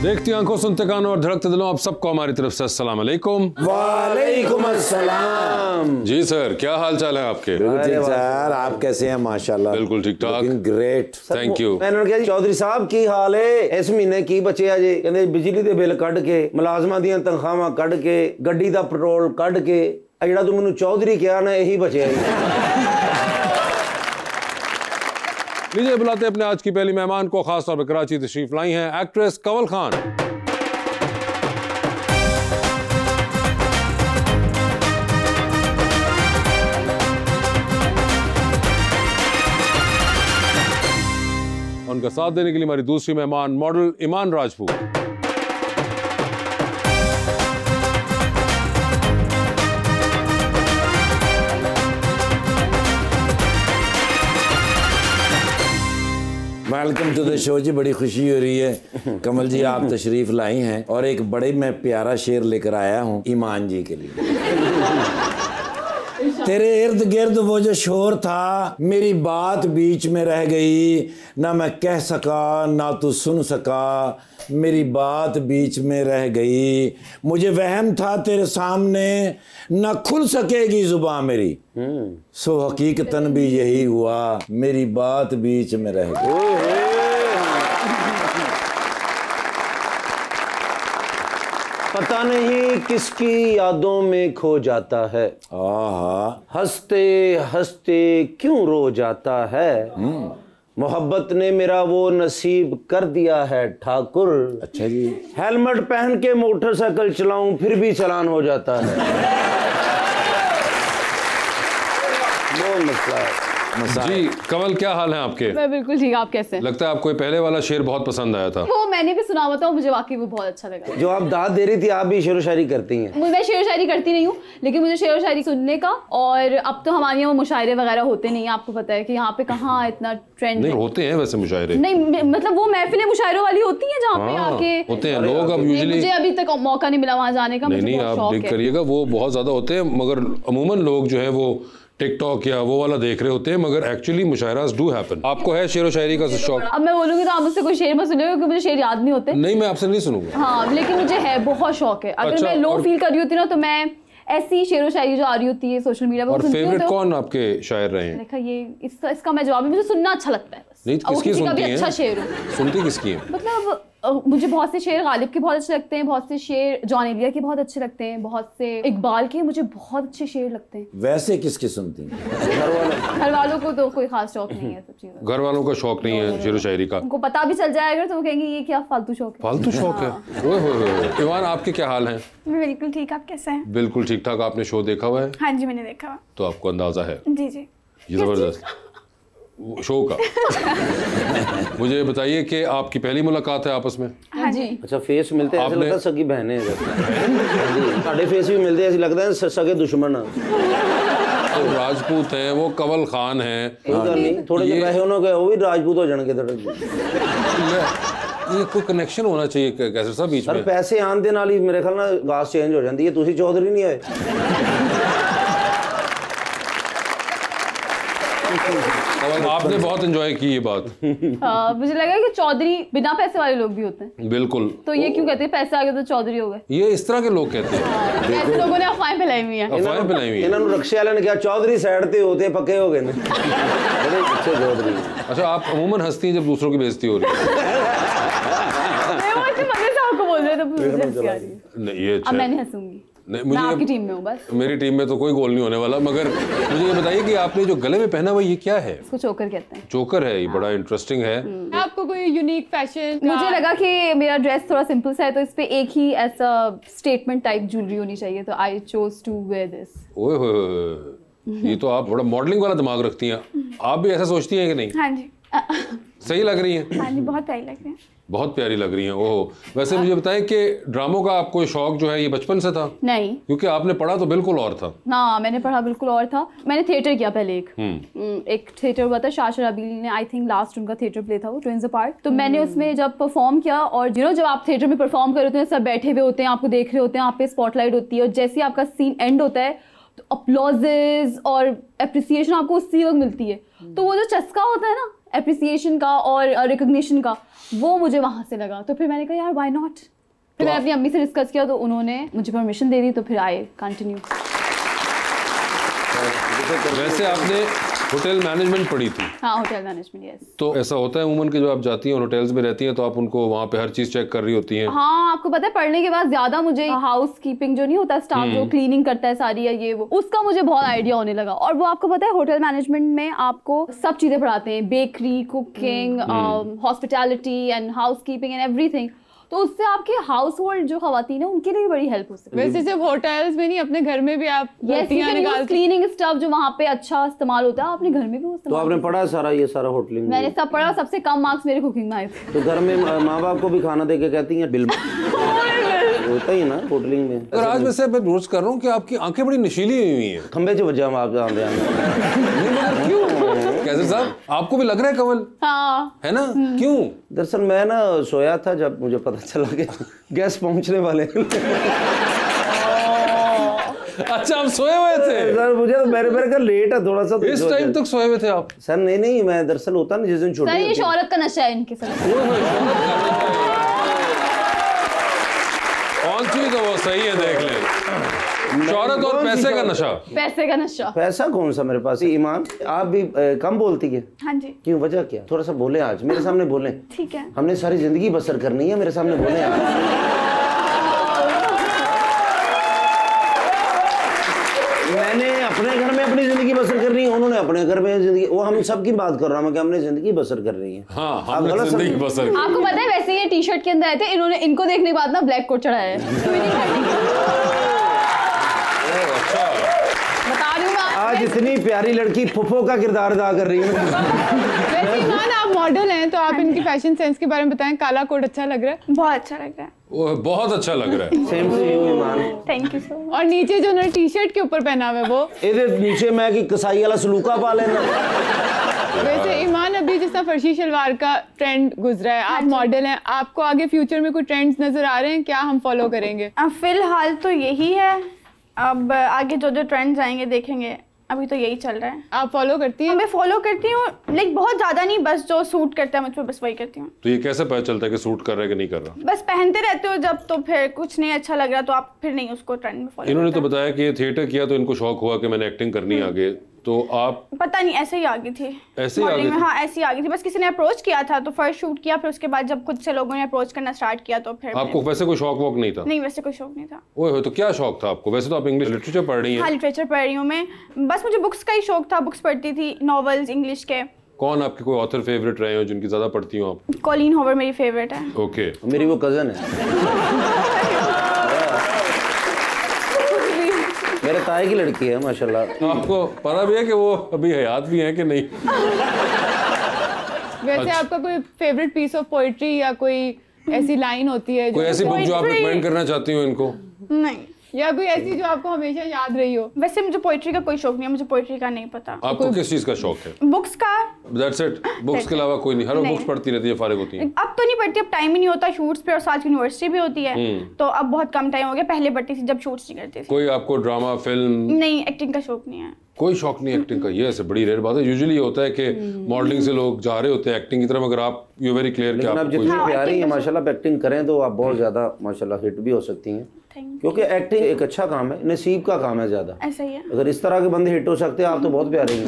देखती आंखों, सुनते कानों और धड़कते दिलों, आप सबको हमारी तरफ से अस्सलाम वालेकुम। वालेकुम अस्सलाम। जी सर, क्या हाल चाल है आपके? बिल्कुल ठीक सर, आप कैसे हैं? माशाल्लाह बिल्कुल ठीक ठाक, ग्रेट, थैंक यू। मैंने कहा चौधरी साहब की हाल है? इस महीने की बचे आ जे कहते बिजली के बिल कढ़ के, मुलाजमा दी तनख्वाहां कढ़ के, गड्डी का पेट्रोल कढ़ के, जेड़ा तू मैनू चौधरी किया ना यही बचे लीजिए बुलाते अपने आज की पहली मेहमान को, खास तौर पर कराची तशरीफ लाई हैं एक्ट्रेस कंवल खान। उनका साथ देने के लिए हमारी दूसरी मेहमान model Iman Rajput. Welcome to the show जी, बड़ी खुशी हो रही है कमल जी आप तशरीफ लाई हैं और एक बड़े मैं प्यारा शेर लेकर आया हूँ ईमान जी के लिए। तेरे इर्द गिर्द वो जो शोर था, मेरी बात बीच में रह गई, ना मैं कह सका ना तू सुन सका, मेरी बात बीच में रह गई, मुझे वहम था तेरे सामने ना खुल सकेगी जुबान मेरी, सो हकीकतन भी यही हुआ, मेरी बात बीच में रह गई। पता नहीं किसकी यादों में खो जाता है, हंसते हंसते क्यों रो जाता है, मोहब्बत ने मेरा वो नसीब कर दिया है ठाकुर। अच्छा जी। हेलमेट पहन के मोटरसाइकिल चलाऊं फिर भी चालान हो जाता है। वो मसला है। जी कंवल, क्या हाल है आपके? मैं बिल्कुल ठीक, आप कैसे हैं? लगता है आपको पहले वाला शेर बहुत पसंद आया था। वो मैंने भी सुना हुआ था, मुझे वाकई वो बहुत अच्छा लगा। जो आप दाद दे रही थी, आप भी शेर व शायरी करती हैं? मैं शेर व शायरी करती नहीं हूँ, लेकिन मुझे शेर व शायरी सुनने का, और अब तो हमारे यहाँ मुशायरे वगैरह होते नहीं है, आपको पता है कि यहाँ पे कहाँ इतना ट्रेंड नहीं होते हैं वैसे मुशायरे, नहीं मतलब वो महफिलें मुशायरों वाली होती हैं जहाँ पे आके होते हैं लोग। अब यूजुअली मुझे अभी तक मौका नहीं मिला वहाँ जाने का। नहीं, आप देख करिएगा, वो बहुत ज्यादा होते हैं, मगर अमूमन लोग जो है वो टिकटॉक या वो वाला देख रहे होते हैं, मगर एक्चुअली मुशायरास डू हैपन। आपको है शेर व शायरी का शौक? अब मैं बोलूंगी तो आप मुझसे कोई शेर मत सुनिएगा क्योंकि मुझे शेर याद नहीं होते। नहीं, मैं आपसे नहीं सुनूंगा। हाँ, लेकिन मुझे है बहुत शौक है। अगर मैं लो फील कर रही होती ना तो मैं ऐसी शेर व शायरी जो आ रही होती है सोशल मीडिया पर। और फेवरेट कौन आपके शायर रहे हैं? देखा ये इसका मैं जवाब, मुझे सुनना अच्छा लगता है। नहीं तो किसकी सुनती हैं? अच्छा शेर हो सुनती किसकी है? मतलब मुझे बहुत से शेर गालिब के बहुत अच्छे लगते हैं, बहुत से शेर जॉन एलिया के बहुत अच्छे लगते हैं, बहुत से इकबाल के मुझे बहुत अच्छे शेर लगते हैं। वैसे किसके सुनती हैं? घर वालों को तो कोई खास शौक नहीं है सब चीज़ों। घर वालों का शौक नहीं है शेर व शायरी का? उनको पता भी चल जाएगा तो वो कहेंगे ये क्या फालतू शौक है। फालतू शौक है। ओए होए। ईमान, आपके क्या हाल हैं? मैं बिल्कुल ठीक, आप कैसे हैं? बिल्कुल ठीक ठाक। आपने शो देखा हुआ है? हाँ जी, मैंने देखा हुआ। तो आपको अंदाजा है? जी जी। ये जबरदस्त शो का। मुझे बताइए कि आपकी पहली मुलाकात है आपस में? हाँ जी। अच्छा, फेस मिलते हैं ऐसा लगता है सगी बहनें हैं। साढ़े फेस भी मिलते हैं ऐसे लगता है सगे दुश्मन। तो राजपूत हैं, वो कंवल खान हैं। थोड़े जो पैसे उन्होंने वो भी राजपूत हो जाने के। ये कोई कनेक्शन होना चाहिए कैसे सब बीच में? पैसे आन दे नाल ही मेरे ख्याल ना गास चेंज हो जाती है। तुसी चौधरी नहीं आए? आपने बहुत एंजॉय की ये बात। मुझे लगा कि चौधरी बिना पैसे वाले लोग भी होते हैं। बिल्कुल। तो ये क्यों कहते हैं पैसे आ गए तो चौधरी हो गए? ये इस तरह के लोग कहते हैं। ऐसे लोगों ने अफवाहें फैलाई हुई हैं। अफवाहें फैलाई हुई हैं। इन्होंने रक्शे वाले ने कहा चौधरी साइड पे होते पक्के हो गए। बड़े अच्छे चौधरी। अच्छा, आप अमूमन हंसती हैं जब दूसरों की बेइज्जती हो रही है? बोल रहे थे नहीं, ये अच्छा। अब मैं नहीं हंसूंगी। नहीं, मैं आपकी टीम में हूँ बस। मेरी टीम में तो कोई गोल नहीं होने वाला। मगर मुझे ये बताइए कि आपने जो गले में पहना हुआ ये क्या है? इसको चोकर कहते हैं। चोकर है, ये बड़ा इंटरेस्टिंग है। आपको कोई यूनिक फैशन? मुझे लगा कि मेरा ड्रेस थोड़ा सिंपल सा है तो इस पे एक ही ऐसा स्टेटमेंट टाइप ज्वेलरी होनी चाहिए, तो I chose to wear this. ओए होए, ये तो आप बड़ा मॉडलिंग वाला दिमाग रखती हैं। आप भी ऐसा सोचती हैं कि नहीं? हाँ जी। सही लग रही हैं? हाँ जी, बहुत प्यारी लग रही हैं। बहुत प्यारी लग रही हैं। ओह, वैसे मुझे बताएं कि ड्रामों का आपको शौक जो है ये बचपन से था? नहीं, क्योंकि आपने पढ़ा तो बिल्कुल और था ना। मैंने पढ़ा बिल्कुल और था। मैंने थिएटर किया पहले। एक थिएटर हुआ था शाशर अबीली ने, आई थिंक लास्ट उनका थिएटर प्ले था वो, ट्विंस अपार्ट। तो मैंने उसमें जब परफॉर्म किया, और जब आप थिएटर में परफॉर्म कर रहे होते हैं, सब बैठे हुए होते हैं, आपको देख रहे होते हैं, आप पे स्पॉटलाइट होती है, और जैसे ही आपका सीन एंड होता है तो अपलॉजेस और एप्रिसिएशन आपको उसी वक्त मिलती है। तो वो जो चस्का होता है ना, एप्रिसिएशन का और रिकग्निशन का, वो मुझे वहाँ से लगा। तो फिर मैंने कहा यार व्हाई नॉट। फिर मैंने अपनी अम्मी से डिस्कस किया तो उन्होंने मुझे परमिशन दे दी, तो फिर आई कंटिन्यू। वैसे आपने होटल मैनेजमेंट पढ़ी थी? हाँ, होटल मैनेजमेंट, यस। तो ऐसा होता है उमूमन कि जो आप जाती हैं और होटल्स में रहती हैं तो आप उनको वहाँ पे हर चीज़ चेक कर रही होती हैं? हाँ, आपको पता है पढ़ने के बाद ज्यादा मुझे हाउस कीपिंग जो नहीं होता, स्टाफ जो क्लीनिंग करता है सारी या ये वो, उसका मुझे बहुत आइडिया होने लगा। और वो आपको पता है होटल मैनेजमेंट में आपको सब चीजें पढ़ाते हैं, bakery, cooking, hospitality and house keeping and everything. तो उससे आपके हाउस होल्ड जो खवातीन है उनके लिए बड़ी हेल्प हो सकती है। वैसे सिर्फ होटल्स में नहीं, अपने घर में भी आप क्लीनिंग स्टफ जो वहाँ पे अच्छा इस्तेमाल होता है, अपने घर में भी वो तो आपने पढ़ा सारा ये सारा होटलिंग? मैंने सब पढ़ा, सबसे कम मार्क्स मेरे कुकिंग में आए थे। तो घर में माँ बाप को भी खाना दे के कहती हैं बिल होता ही ना होटलिंग में। अगर आज वैसे मैं नोटिस कर रहा हूँ कि आपकी आंखें बड़ी नशीली हुई हैं। खंबे से वजह आप जानते हैं। क्यों कैसर साहब, आपको भी लग रहा है कमल? हाँ, है ना? क्यों? दरअसल मैं ना सोया था जब मुझे पता चला कि गेस्ट पहुंचने वाले हैं। अच्छा, आप सोए हुए थे? सर मुझे तो मेरे घर लेट है थोड़ा सा। तो इस टाइम तक सोए हुए थे आप? सर नहीं मैं दरअसल होता ना जिस दिन छुट्टी सर ये होती है। शोहरत का नशा है इनके साथ। कौन सी तो वो सही है, देख ले। शोहरत और पैसे का नशा। पैसे का नशा। पैसा कौन सा मेरे पास? ईमान, आप भी कम बोलती है? हाँ जी। क्यों, वजह क्या? थोड़ा सा बोले आज, मेरे सामने बोले। ठीक है। हमने सारी जिंदगी बसर करनी है, मेरे सामने बोले आज। मैंने अपने घर में अपनी जिंदगी बसर करनी है, उन्होंने अपने घर में जिंदगी, वो हम सब की बात कर रहा हूँ कि हमने जिंदगी बसर कर रही है। हाँ, हमने जिंदगी बसर की। आपको पता है वैसे ये टी शर्ट के अंदर आए थे, इन्होंने इनको देखने के बाद ना ब्लैक कोट चढ़ाया है। बता रही हूँ मैं आज इतनी प्यारी लड़की फुफो का किरदार अदा कर रही है। वैसे ईमान आप मॉडल हैं तो आप इनकी फैशन सेंस के बारे में बताएं। काला कोट अच्छा लग रहा है? बहुत अच्छा लग रहा है। वो बहुत अच्छा लग रहा है। Same to you Iman. Thank you so much. और नीचे जो उन्होंने टी शर्ट के ऊपर पहना हुआ है वो ਇਹਦੇ नीचे मैं कि कसाई वाला सलूका पा लेना। वैसे ईमान अभी जिस तरह फर्शी शलवार का ट्रेंड गुजरा है, आप मॉडल हैं, आपको आगे फ्यूचर में कोई ट्रेंड्स नजर आ रहे हैं क्या हम फॉलो करेंगे? फिलहाल तो यही है, अब आगे जो जो ट्रेंड्स आएंगे देखेंगे, अभी तो यही चल रहा है। आप फॉलो करती हैं? मैं फॉलो करती हूँ, लाइक बहुत ज़्यादा नहीं, बस जो सूट करता है मुझ पर बस वही करती हूँ। तो ये कैसे पता चलता है कि सूट कर रहा है कि नहीं कर रहा? बस पहनते रहते हो जब, तो फिर कुछ नहीं अच्छा लग रहा तो आप फिर नहीं उसको ट्रेंड में फॉलो। इन्होंने तो बताया कि ये थिएटर किया तो इनको शौक हुआ कि मैंने एक्टिंग करनी है आगे, तो आप? पता नहीं, ऐसे ही आ गई थी। ऐसे ही आ गई थी? हाँ, ऐसे ही आ गई थी, बस किसी ने अप्रोच किया था तो फर्स्ट शूट किया, फिर उसके बाद जब खुद से लोगों ने अप्रोच करना स्टार्ट किया तो फिर आपको वैसे कोई शौक वॉक नहीं था? नहीं, वैसे कोई शौक नहीं था। ओए, तो क्या शौक था आपको? वैसे तो आप इंग्लिश लिटरेचर पढ़ रही हैं। हाँ, लिटरेचर पढ़ रही हूँ मैं, बस मुझे बुक्स का ही शौक था, बुक्स पढ़ती थी, नॉवेल्स इंग्लिश के। कौन आपके कोई ऑथर फेवरेट रहे हो जिनकी ज्यादा पढ़ती हो आप? कॉलिन हॉवर मेरी फेवरेट है। ओके। मेरी वो कजन है, मेरे ताए की लड़की है माशाल्लाह। आपको पता भी है कि वो अभी हयात भी है कि नहीं? वैसे आपका कोई फेवरेट पीस ऑफ पोइट्री या कोई ऐसी लाइन होती है कोई ऐसी बुक जो आप रिकमेंड करना चाहती हो इनको? नहीं, या कोई ऐसी जो आपको हमेशा याद रही हो? वैसे मुझे पोइट्री का कोई शौक नहीं है, मुझे पोइट्री का नहीं पता। आपको किस चीज का शौक है? बुक्स का। That's it? बुक्स के अलावा कोई नहीं? हर बुक्स पढ़ती रहती है, फारिग होती है? अब तो नहीं पढ़ती, अब टाइम ही नहीं होता शूट्स पे, और साथ यूनिवर्सिटी भी होती है तो अब बहुत कम टाइम हो गया। पहले पढ़ती थी जब शूट्स नहीं करती थी। कोई आपको ड्रामा फिल्म? नहीं, एक्टिंग का शौक नहीं है। कोई शौक नहीं एक्टिंग का? ये ऐसे बड़ी रेयर बात है। यूजुअली होता है कि मॉडलिंग से लोग जा रहे होते हैं एक्टिंग की तरफ, मगर आप यू वेरी क्लियर कि लेकिन आप आप जितनी हाँ, प्यारी acting हैं का माशाल्लाह, एक्टिंग करें तो आप बहुत ज्यादा माशाल्लाह हिट भी हो सकती हैं, क्योंकि एक्टिंग एक अच्छा काम है, नसीब का काम है ज्यादा। ऐसा ही है। अगर इस तरह के बंदे हिट हो सकते हैं, आप तो बहुत प्यारे हैं।